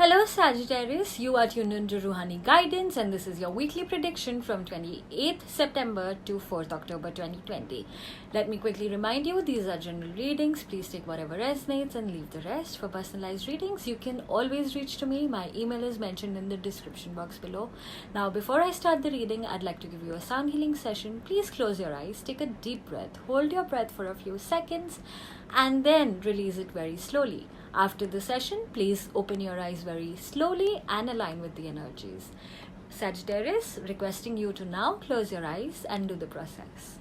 Hello Sagittarius, you are tuned into Ruhani Guidance and this is your weekly prediction from 28th September to 4th October 2020. Let me quickly remind you, these are general readings. Please take whatever resonates and leave the rest. For personalized readings, you can always reach to me. My email is mentioned in the description box below. Now, before I start the reading, I'd like to give you a sound healing session. Please close your eyes, take a deep breath, hold your breath for a few seconds and then release it very slowly. After the session, please open your eyes very slowly and align with the energies. Sagittarius, requesting you to now close your eyes and do the process.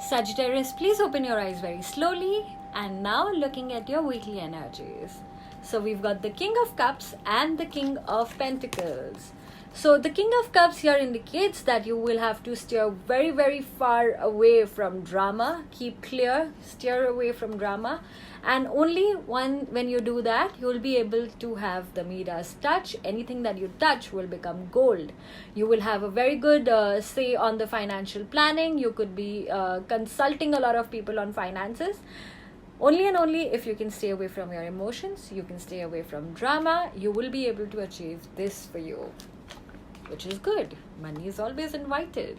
Sagittarius, please open your eyes very slowly and now looking at your weekly energies. So we've got the King of Cups and the King of Pentacles. So the King of Cups here indicates that you will have to steer very far away from drama. Keep clear, steer away from drama. And only when you do that, you will be able to have the Midas touch. Anything that you touch will become gold. You will have a very good say on the financial planning. You could be consulting a lot of people on finances. Only and only if you can stay away from your emotions, you can stay away from drama, you will be able to achieve this for you, which is good. Money is always invited.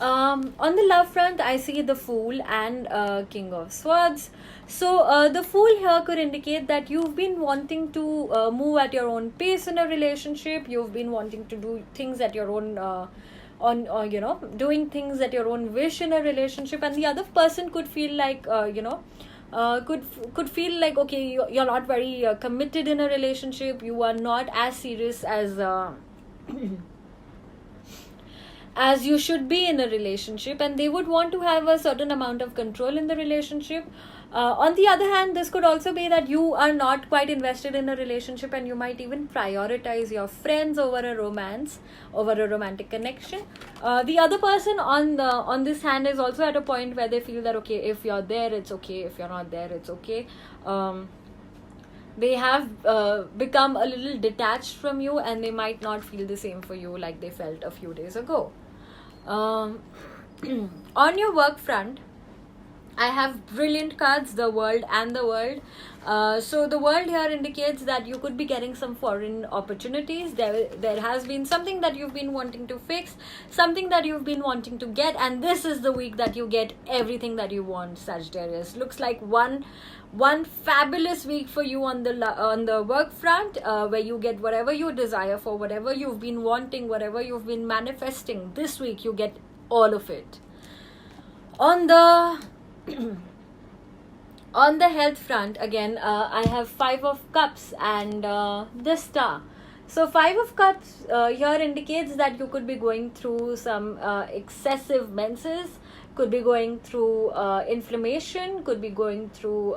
On the love front, I see the Fool and King of Swords. So the Fool here could indicate that you've been wanting to move at your own pace in a relationship. You've been wanting to do things at your own doing things at your own wish in a relationship, and the other person could feel like could feel like, okay, you're not very committed in a relationship. You are not as serious as as you should be in a relationship, and they would want to have a certain amount of control in the relationship. On the other hand, this could also be that you are not quite invested in a relationship and you might even prioritize your friends over a romance, over a romantic connection. The other person on this hand is also at a point where they feel that, okay, if you're there, it's okay. If you're not there, it's okay. They have become a little detached from you and they might not feel the same for you like they felt a few days ago. On your work front, I have brilliant cards, the World and the World. So the World here indicates that you could be getting some foreign opportunities. There has been something that you've been wanting to fix, something that you've been wanting to get, and this is the week that you get everything that you want, Sagittarius. Looks like one fabulous week for you on the work front, where you get whatever you desire for, whatever you've been wanting, whatever you've been manifesting. This week you get all of it. On the on the health front, again, I have Five of Cups and the Star. So Five of Cups here indicates that you could be going through some excessive menses, could be going through inflammation, could be going through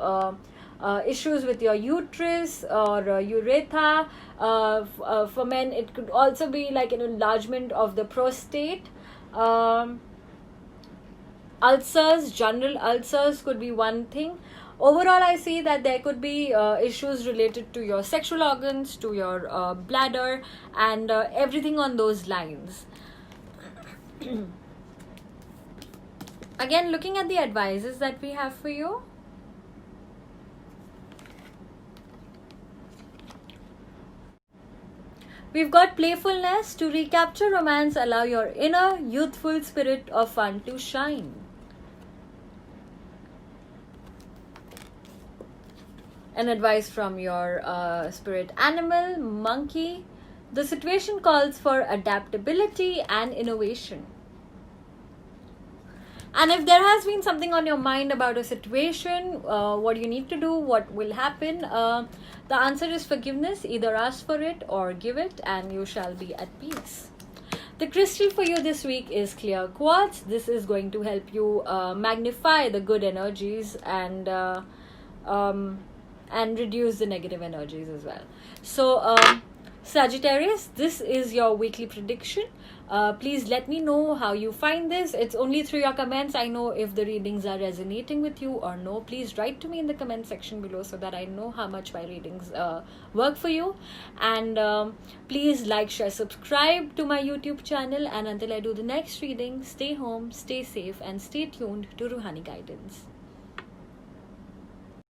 issues with your uterus or urethra. For men, it could also be like an enlargement of the prostate. Ulcers, general ulcers could be one thing. Overall, I see that there could be issues related to your sexual organs, to your bladder, and everything on those lines. Again, looking at the advices that we have for you. We've got playfulness. To recapture romance, allow your inner youthful spirit of fun to shine. An advice from your spirit animal, monkey. The situation calls for adaptability and innovation. And if there has been something on your mind about a situation, what you need to do, what will happen, the answer is forgiveness. Either ask for it or give it, and you shall be at peace. The crystal for you this week is clear quartz. This is going to help you magnify the good energies and reduce the negative energies as well. So, Sagittarius, this is your weekly prediction. Please let me know how you find this. It's only through your comments I know if the readings are resonating with you or no. Please write to me in the comment section below so that I know how much my readings work for you. And please like, share, subscribe to my YouTube channel. And until I do the next reading, stay home, stay safe, and stay tuned to Ruhani Guidance.